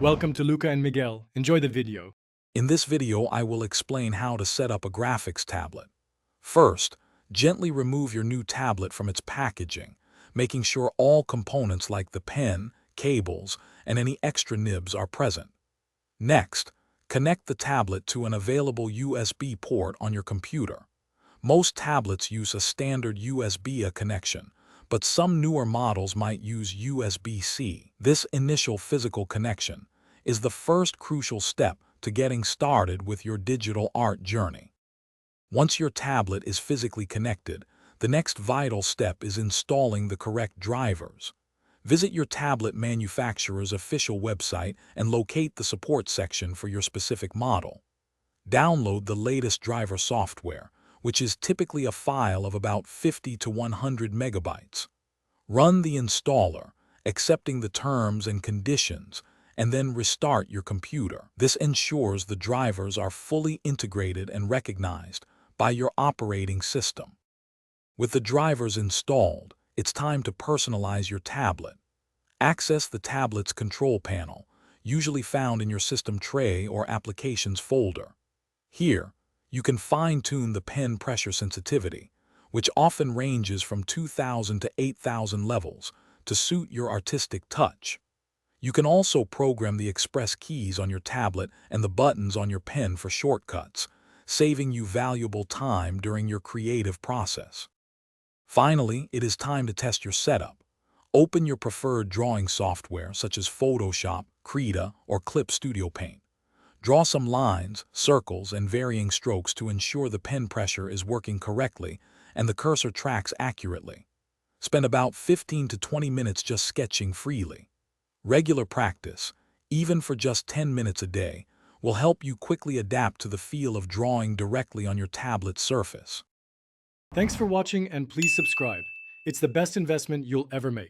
Welcome to Luca and Miguel. Enjoy the video. In this video, I will explain how to set up a graphics tablet. First, gently remove your new tablet from its packaging, making sure all components like the pen, cables, and any extra nibs are present. Next, connect the tablet to an available USB port on your computer. Most tablets use a standard USB-A connection, but some newer models might use USB-C. This initial physical connection is the first crucial step to getting started with your digital art journey. Once your tablet is physically connected, the next vital step is installing the correct drivers. Visit your tablet manufacturer's official website and locate the support section for your specific model. Download the latest driver software, which is typically a file of about 50 to 100 megabytes. Run the installer, accepting the terms and conditions, and then restart your computer. This ensures the drivers are fully integrated and recognized by your operating system. With the drivers installed, it's time to personalize your tablet. Access the tablet's control panel, usually found in your system tray or applications folder. Here, you can fine-tune the pen pressure sensitivity, which often ranges from 2,000 to 8,000 levels, to suit your artistic touch. You can also program the express keys on your tablet and the buttons on your pen for shortcuts, saving you valuable time during your creative process. Finally, it is time to test your setup. Open your preferred drawing software such as Photoshop, Krita, or Clip Studio Paint. Draw some lines, circles, and varying strokes to ensure the pen pressure is working correctly and the cursor tracks accurately. Spend about 15 to 20 minutes just sketching freely. Regular practice, even for just 10 minutes a day, will help you quickly adapt to the feel of drawing directly on your tablet's surface. Thanks for watching and please subscribe. It's the best investment you'll ever make.